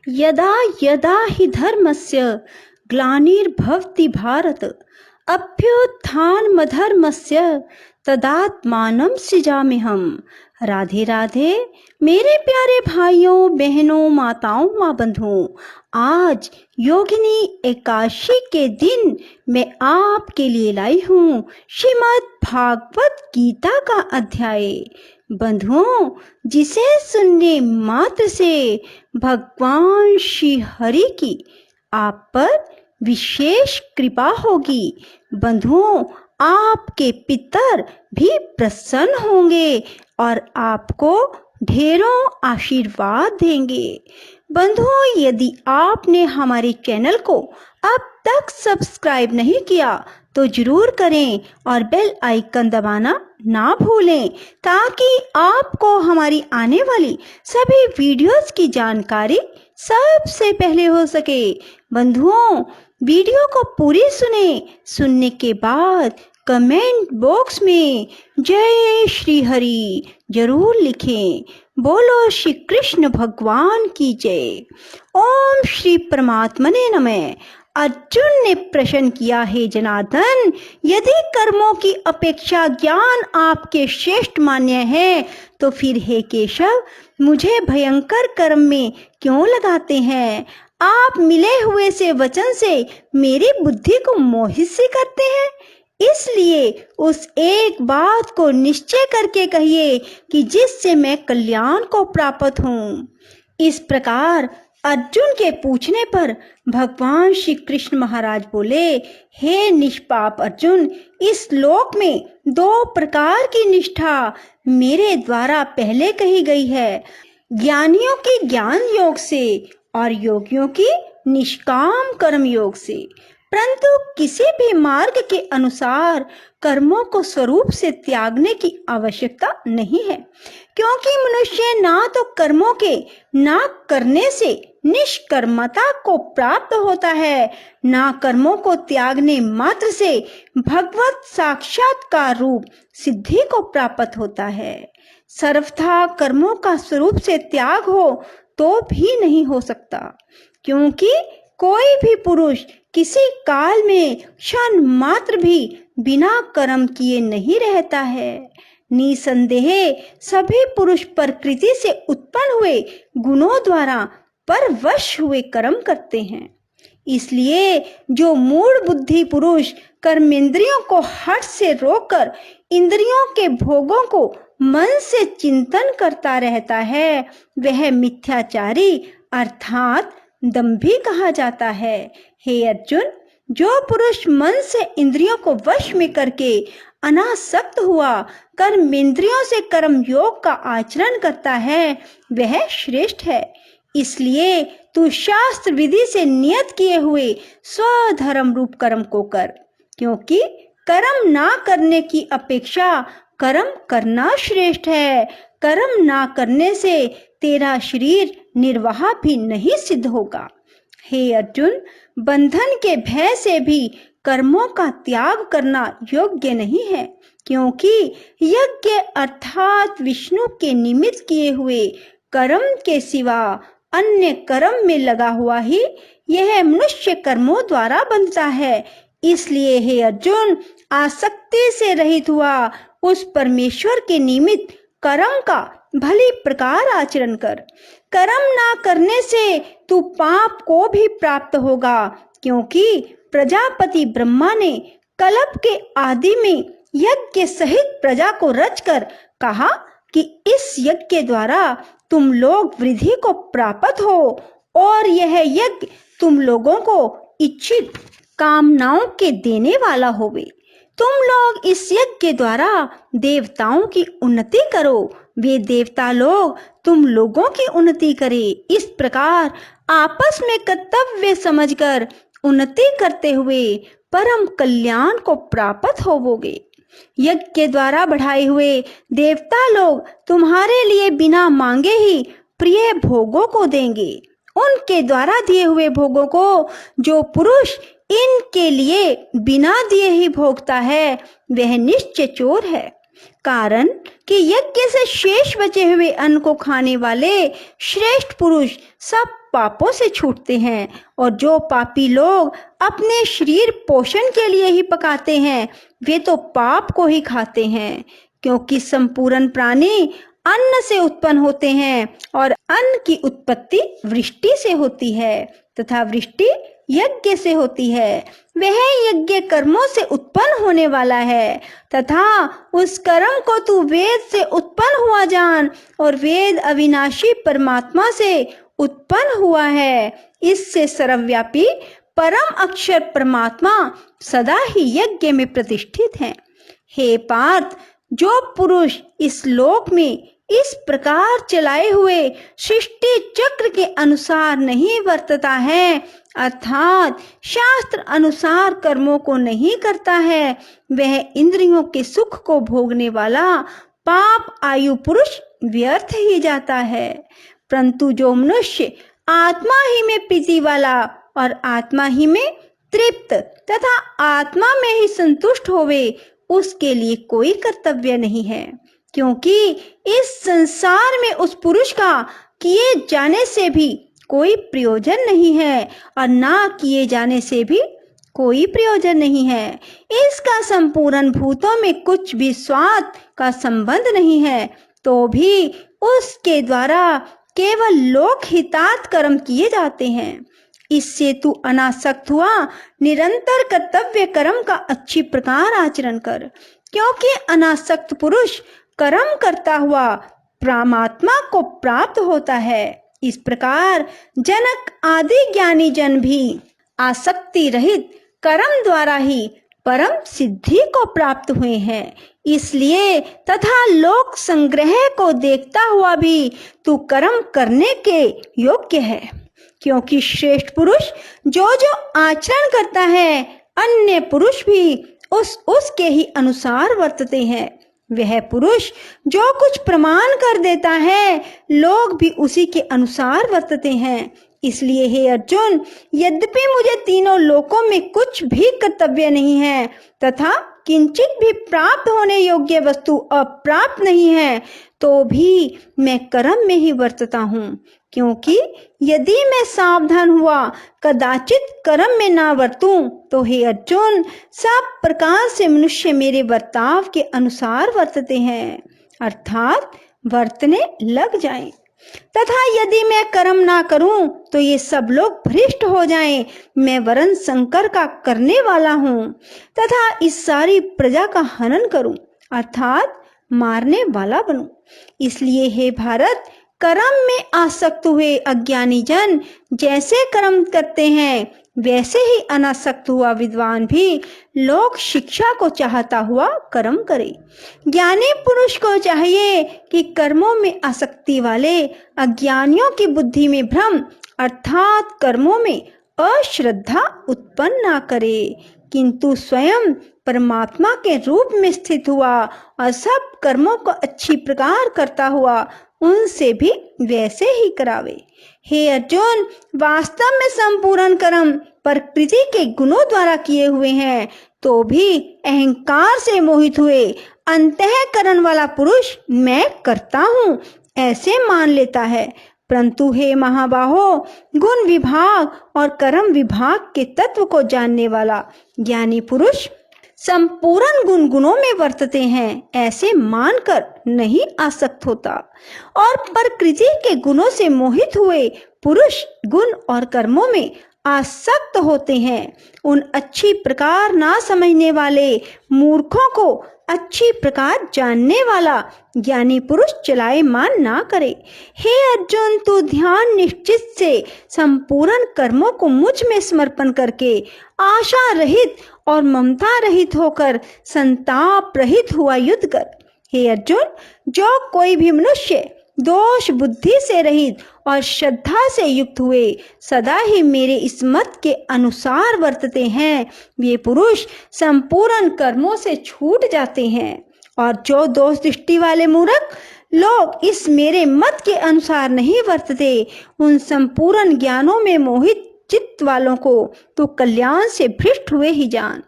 यदा यदा हि धर्मस्य ग्लानिर्भवति भारत अभ्युत्थानमधर्मस्य तदात्मानं सृजाम्यहम्। राधे राधे मेरे प्यारे भाइयों बहनों माताओं माँ बंधुओं, आज योगिनी एकादशी के दिन मैं आपके लिए लाई हूँ श्रीमद् भागवत गीता का अध्याय। बंधुओं, जिसे सुनने मात्र से भगवान श्री हरि की आप पर विशेष कृपा होगी। बंधुओं, आपके पितर भी प्रसन्न होंगे और आपको ढेरों आशीर्वाद देंगे। बंधुओं, यदि आपने हमारे चैनल को अब तक सब्सक्राइब नहीं किया तो जरूर करें और बेल आइकन दबाना ना भूलें, ताकि आपको हमारी आने वाली सभी वीडियोस की जानकारी सबसे पहले हो सके। बंधुओं, वीडियो को पूरी सुनने के बाद कमेंट बॉक्स में जय श्री हरि जरूर लिखें। बोलो श्री कृष्ण भगवान की जय। ओम श्री परमात्मने नमः। अर्जुन ने प्रश्न किया, हे जनार्दन, यदि कर्मों की अपेक्षा ज्ञान आपके श्रेष्ठ मान्य है तो फिर हे केशव मुझे भयंकर कर्म में क्यों लगाते हैं? आप मिले हुए से वचन से मेरी बुद्धि को मोहित से करते हैं। इसलिए उस एक बात को निश्चय करके कहिए कि जिससे मैं कल्याण को प्राप्त हूँ। इस प्रकार अर्जुन के पूछने पर भगवान श्री कृष्ण महाराज बोले, हे निष्पाप अर्जुन, इस लोक में दो प्रकार की निष्ठा मेरे द्वारा पहले कही गई है, ज्ञानियों की ज्ञान योग से और योगियों की निष्काम कर्म योग से। परंतु किसी भी मार्ग के अनुसार कर्मों को स्वरूप से त्यागने की आवश्यकता नहीं है, क्योंकि मनुष्य ना तो कर्मों के ना करने से निष्कर्मता को प्राप्त होता है, ना कर्मों को त्यागने मात्र से भगवत साक्षात्कार रूप सिद्धि को प्राप्त होता है। सर्वथा कर्मों का स्वरूप से त्याग हो तो भी नहीं हो सकता, क्योंकि कोई भी पुरुष किसी काल में क्षण मात्र भी बिना कर्म किए नहीं रहता है। निसंदेह सभी पुरुष प्रकृति से उत्पन्न हुए गुणों द्वारा परवश हुए कर्म करते हैं। इसलिए जो मूढ़ बुद्धि पुरुष कर्मेंद्रियों को हठ से रोककर इंद्रियों के भोगों को मन से चिंतन करता रहता है, वह मिथ्याचारी अर्थात दंभी कहा जाता है। हे अर्जुन, जो पुरुष मन से इंद्रियों को वश में करके अनासक्त हुआ कर्मेंद्रियों से कर्म योग का आचरण करता है, वह श्रेष्ठ है। इसलिए तू शास्त्र विधि से नियत किए हुए स्वधर्म रूप कर्म को कर, क्योंकि कर्म ना करने की अपेक्षा कर्म करना श्रेष्ठ है। कर्म ना करने से तेरा शरीर निर्वाह भी नहीं सिद्ध होगा। हे अर्जुन, बंधन के भय से भी कर्मों का त्याग करना योग्य नहीं है, क्योंकि यज्ञ अर्थात विष्णु के निमित्त किए हुए कर्म के सिवा अन्य कर्म में लगा हुआ ही यह मनुष्य कर्मों द्वारा बनता है। इसलिए हे अर्जुन, आसक्ति से रहित हुआ उस परमेश्वर के निमित्त कर्म का भली प्रकार आचरण कर। कर्म ना करने से तू पाप को भी प्राप्त होगा, क्योंकि प्रजापति ब्रह्मा ने कल्प के आदि में यज्ञ सहित प्रजा को रचकर कहा कि इस यज्ञ के द्वारा तुम लोग वृद्धि को प्राप्त हो, और यह यज्ञ तुम लोगों को इच्छित कामनाओं के देने वाला होवे। तुम लोग इस यज्ञ के द्वारा देवताओं की उन्नति करो, वे देवता लोग तुम लोगों की उन्नति करें। इस प्रकार आपस में कर्तव्य समझकर उन्नति करते हुए परम कल्याण को प्राप्त होवोगे। यज्ञ के द्वारा बढ़ाए हुए देवता लोग तुम्हारे लिए बिना मांगे ही प्रिय भोगों को देंगे। उनके द्वारा दिए हुए भोगों को जो पुरुष इनके लिए बिना दिए ही भोगता है, वह निश्चय चोर है। कारण कि यज्ञ से शेष बचे हुए अन्न को खाने वाले श्रेष्ठ पुरुष सब पापों से छूटते हैं, और जो पापी लोग अपने शरीर पोषण के लिए ही पकाते हैं वे तो पाप को ही खाते हैं। क्योंकि संपूर्ण प्राणी अन्न से उत्पन्न होते हैं और अन्न की उत्पत्ति वृष्टि से होती है तथा वृष्टि यज्ञ से होती है। वह यज्ञ कर्मों से उत्पन्न होने वाला है तथा उस कर्म को तू वेद से उत्पन्न हुआ जान, और वेद अविनाशी परमात्मा से उत्पन्न हुआ है। इससे सर्वव्यापी परम अक्षर परमात्मा सदा ही यज्ञ में प्रतिष्ठित है। हे पार्थ, जो पुरुष इस लोक में इस प्रकार चलाए हुए सृष्टि चक्र के अनुसार नहीं वर्तता है, अर्थात शास्त्र अनुसार कर्मों को नहीं करता है, वह इंद्रियों के सुख को भोगने वाला पाप आयु पुरुष व्यर्थ ही जाता है। परंतु जो मनुष्य आत्मा ही में प्रीति वाला और आत्मा ही में तृप्त तथा आत्मा में ही संतुष्ट होवे, उसके लिए कोई कर्तव्य नहीं है। क्योंकि इस संसार में उस पुरुष का किए जाने से भी कोई प्रयोजन नहीं है और ना किए जाने से भी कोई प्रयोजन नहीं है। इसका संपूर्ण भूतों में कुछ भी स्वार्थ का संबंध नहीं है, तो भी उसके द्वारा केवल लोक हितार्थ कर्म किए जाते हैं। इससे तू अनासक्त हुआ निरंतर कर्तव्य कर्म का अच्छी प्रकार आचरण कर, क्योंकि अनासक्त पुरुष कर्म करता हुआ परमात्मा को प्राप्त होता है। इस प्रकार जनक आदि ज्ञानी जन भी आसक्ति रहित कर्म द्वारा ही परम सिद्धि को प्राप्त हुए हैं। इसलिए तथा लोक संग्रह को देखता हुआ भी तू कर्म करने के योग्य है, क्योंकि श्रेष्ठ पुरुष जो जो आचरण करता है अन्य पुरुष भी उसके ही अनुसार वर्तते हैं। वह पुरुष जो कुछ प्रमाण कर देता है लोग भी उसी के अनुसार वर्तते हैं। इसलिए हे अर्जुन, यद्यपि मुझे तीनों लोकों में कुछ भी कर्तव्य नहीं है तथा किंचित भी प्राप्त होने योग्य वस्तु अप्राप्त नहीं है, तो भी मैं कर्म में ही वर्तता हूँ। क्योंकि यदि मैं सावधान हुआ कदाचित कर्म में ना वर्तूं, तो हे अर्जुन, सब प्रकार से मनुष्य मेरे बर्ताव के अनुसार वर्तते हैं, अर्थात वर्तने लग जाएं। तथा यदि मैं कर्म ना करूं तो ये सब लोग भ्रष्ट हो जाएं। मैं वरण संकर का करने वाला हूँ तथा इस सारी प्रजा का हनन करूं, अर्थात मारने वाला बनूं। इसलिए हे भारत, कर्म में आसक्त हुए अज्ञानी जन जैसे कर्म करते हैं वैसे ही अनासक्त हुआ विद्वान भी लोक शिक्षा को चाहता हुआ कर्म करे। ज्ञानी पुरुष को चाहिए कि कर्मों में आसक्ति वाले अज्ञानियों की बुद्धि में भ्रम अर्थात कर्मों में अश्रद्धा उत्पन्न ना करे, किंतु स्वयं परमात्मा के रूप में स्थित हुआ और सब कर्मों को अच्छी प्रकार करता हुआ उनसे भी वैसे ही करावे। हे अर्जुन, वास्तव में संपूर्ण कर्म प्रकृति के गुणों द्वारा किए हुए हैं, तो भी अहंकार से मोहित हुए अंतःकरण वाला पुरुष मैं करता हूँ ऐसे मान लेता है। परंतु हे महाबाहो, गुण विभाग और कर्म विभाग के तत्व को जानने वाला ज्ञानी पुरुष संपूर्ण गुणों में वर्तते हैं ऐसे मानकर नहीं आसक्त होता, और प्रकृति के गुणों से मोहित हुए पुरुष गुण और कर्मों में आसक्त होते हैं। उन अच्छी प्रकार ना समझने वाले मूर्खों को अच्छी प्रकार जानने वाला ज्ञानी पुरुष चलायमान ना करे। हे अर्जुन, तू ध्यान निश्चित से संपूर्ण कर्मों को मुझ में समर्पण करके आशा रहित और ममता रहित होकर संताप रहित हुआ युद्ध कर। हे अर्जुन, जो कोई भी मनुष्य दोष बुद्धि से रहित और श्रद्धा से युक्त हुए सदा ही मेरे इस मत के अनुसार वर्तते हैं, ये पुरुष संपूर्ण कर्मों से छूट जाते हैं। और जो दोष दृष्टि वाले मूर्ख लोग इस मेरे मत के अनुसार नहीं वर्तते, उन संपूर्ण ज्ञानों में मोहित चित्त वालों को तो कल्याण से भ्रष्ट हुए ही जान।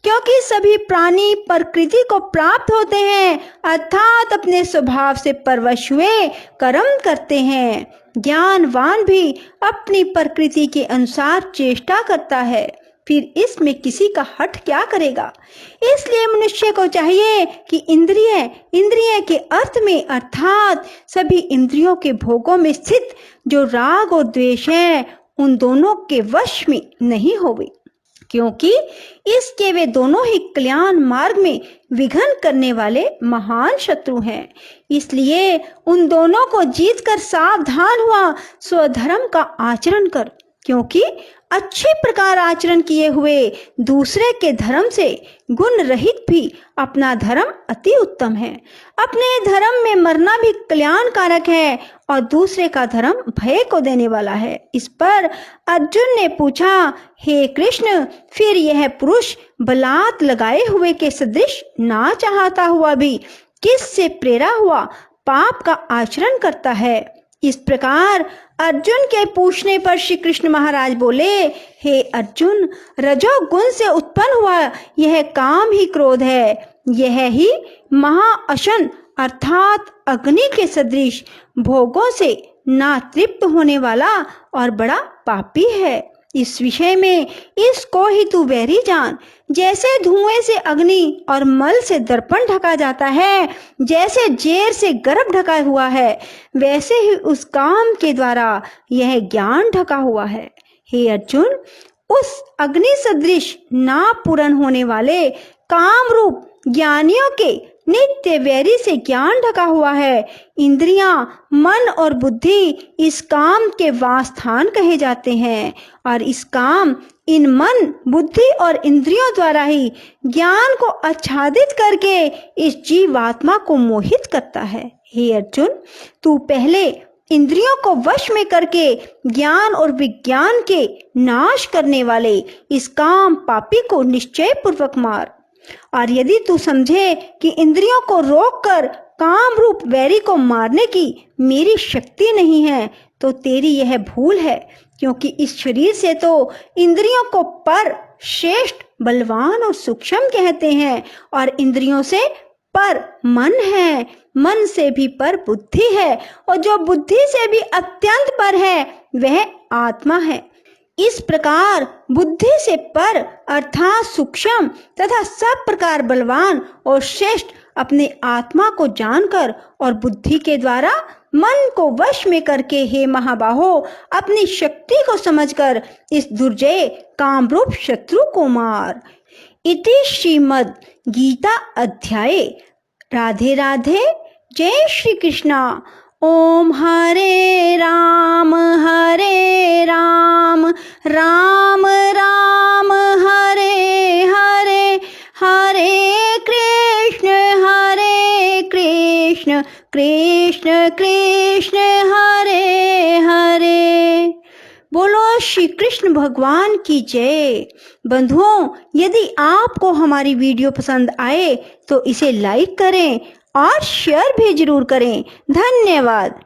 क्योंकि सभी प्राणी प्रकृति को प्राप्त होते हैं, अर्थात अपने स्वभाव से परवश हुए कर्म करते हैं। ज्ञानवान भी अपनी प्रकृति के अनुसार चेष्टा करता है, फिर इसमें किसी का हठ क्या करेगा। इसलिए मनुष्य को चाहिए कि इंद्रिय के अर्थ में अर्थात सभी इंद्रियों के भोगों में स्थित जो राग और द्वेष है, उन दोनों के वश में नहीं होवे, क्योंकि इसके वे दोनों ही कल्याण मार्ग में विघ्न करने वाले महान शत्रु हैं। इसलिए उन दोनों को जीतकर सावधान हुआ स्वधर्म का आचरण कर, क्योंकि अच्छे प्रकार आचरण किए हुए दूसरे के धर्म से गुण रहित भी अपना धर्म अति उत्तम है। अपने धर्म में मरना भी कल्याणकारक है और दूसरे का धर्म भय को देने वाला है। इस पर अर्जुन ने पूछा, हे कृष्ण, फिर यह पुरुष बलात् लगाए हुए के सदृश ना चाहता हुआ भी किस से प्रेरा हुआ पाप का आचरण करता है। इस प्रकार अर्जुन के पूछने पर श्री कृष्ण महाराज बोले, हे अर्जुन, रजोगुण से उत्पन्न हुआ यह काम ही क्रोध है। यह ही महाअशन अर्थात अग्नि के सदृश भोगों से ना तृप्त होने वाला और बड़ा पापी है। इस विषय में इसको ही तू वैरी जान। जैसे धुएं से अग्नि और मल से दर्पण ढका जाता है, जैसे जेर से गर्भ ढका हुआ है, वैसे ही उस काम के द्वारा यह ज्ञान ढका हुआ है। हे अर्जुन, उस अग्नि सदृश ना पूर्ण होने वाले काम रूप ज्ञानियों के नित्य वैरी से ज्ञान ढका हुआ है। इंद्रियां, मन और बुद्धि इस काम के वासस्थान कहे जाते हैं और इस काम इन मन, बुद्धि और इंद्रियों द्वारा ही ज्ञान को आच्छादित करके इस जीवात्मा को मोहित करता है। हे अर्जुन, तू पहले इंद्रियों को वश में करके ज्ञान और विज्ञान के नाश करने वाले इस काम पापी को निश्चय पूर्वक मार। और यदि तू समझे कि इंद्रियों को रोककर काम रूप वैरी को मारने की मेरी शक्ति नहीं है, तो तेरी यह भूल है, क्योंकि इस शरीर से तो इंद्रियों को पर, श्रेष्ठ, बलवान और सूक्ष्म कहते हैं और इंद्रियों से पर मन है, मन से भी पर बुद्धि है और जो बुद्धि से भी अत्यंत पर है वह आत्मा है। इस प्रकार बुद्धि से पर अर्थात सूक्ष्म तथा सब प्रकार बलवान और श्रेष्ठ अपने आत्मा को जानकर और बुद्धि के द्वारा मन को वश में करके, हे महाबाहो, अपनी शक्ति को समझकर इस दुर्जय कामरूप शत्रु को मार। इति श्रीमद् गीता अध्याये राधे राधे। जय श्री कृष्णा। ओम हरे राम राम राम हरे हरे, हरे कृष्ण कृष्ण कृष्ण हरे हरे। बोलो श्री कृष्ण भगवान की जय। बंधुओं, यदि आपको हमारी वीडियो पसंद आए तो इसे लाइक करें और शेयर भी जरूर करें। धन्यवाद।